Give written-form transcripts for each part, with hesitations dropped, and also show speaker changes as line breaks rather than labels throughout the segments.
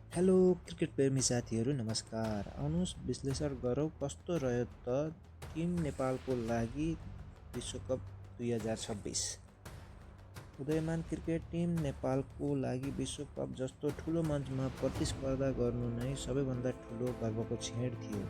Hello cricket प्रेमी साथीहरू नमस्कार। आउनुहोस् विश्लेषण गरौँ कस्तो रह्यो त टिम नेपालको लागि विश्वकप 2026। उदयमान क्रिकेट टिम नेपालको लागि विश्वकप जस्तो ठुलो मञ्चमा प्रतिस्पर्धा गर्नु नै सबैभन्दा ठुलो गर्वको क्षण थियो।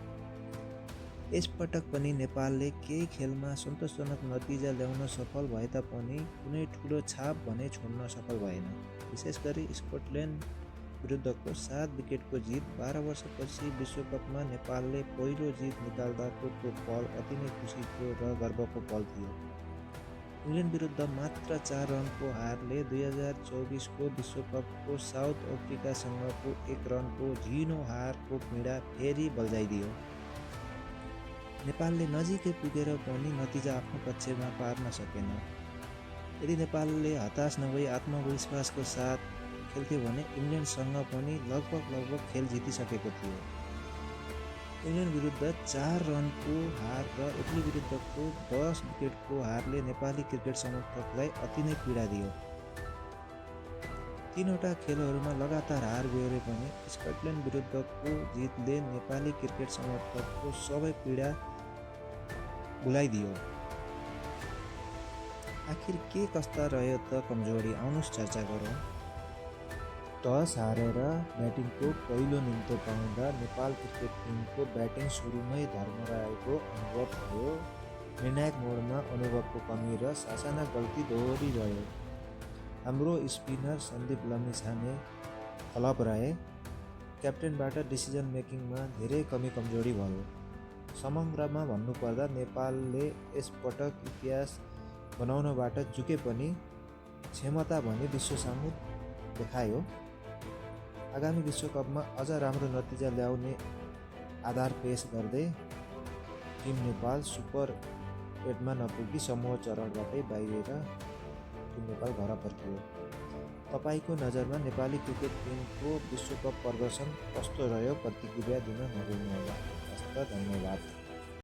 यसपटक पनि नेपालले केही खेलमा सन्तोषजनक नतिजा ल्याउन सफल भए तापनि कुनै ठुलो छाप भने छोड्न सफल भएन। विशेष गरी स्कटल्यान्ड विरुद्धको 7 विकेटको जित 12 वर्षपछि विश्वकपमा नेपालले पहिलो जित निकाल्दाको त्यो पल अति नै खुसीको र गर्वको पल थियो। इङ्ल्यान्ड विरुद्ध मात्र 4 रनको हारले 2024को विश्वकपको साउथ अफ्रिकासँगको 1 रनको झिनो हारको पीडा फेरि बल्झाइदियो। नेपालले नजिकै पुगेर पनि नतिजा आफ्नो पक्षमा पार्न सकेन। यदि नेपालले हताश नभई आत्मविश्वासको साथ खेल्थ्यो भने इङ्ल्यान्डसँग पनि लगभग खेल जितिसकेको थियो। इङ्ल्यान्ड विरुद्ध 4 रनको हार र इटली विरुद्धको 10 विकेटको हारले नेपाली क्रिकेट समर्थकलाई अति नै पीडा दियो। 3वटा खेलहरूमा लगातार हार बेहोरे पनि स्कटल्यान्ड विरुद्धको जितले नेपाली क्रिकेट समर्थकको सबै पीडा भुलाइदियो। आखिर के कस्ता रह्यो त कमजोरी, आउनुहोस् चर्चा गरौँ। टस हारेर ब्याटिङको पहिलो निम्तो पाउँदा नेपाल क्रिकेट टिमको ब्याटिङ सुरुमै धर्मराएको अनुभव भयो। निर्णायक मोडमा अनुभवको कमी र सासाना गल्ती दोहोरिरह्यो। हाम्रो स्पिनर सन्दीप लम्साने फ्लप रहे। क्याप्टेनबाट डिसिजन मेकिङमा धेरै कमजोरी भयो। समग्रमा भन्नुपर्दा नेपालले यसपटक इतिहास बनाउनबाट चुके पनि क्षमता भने विश्वसामु देखायो। आगामी विश्वकपमा अझ राम्रो नतिजा ल्याउने आधार पेश गर्दै टिम नेपाल सुपर 8मा नपुगी समूह चरणबाटै बाहिर टिम नेपाल घर फर्कियो। तपाईँको नजरमा नेपाली क्रिकेट टिमको विश्वकप प्रदर्शन कस्तो रह्यो? प्रतिक्रिया दिन नभुल्नुहोला। हस्त धन्यवाद।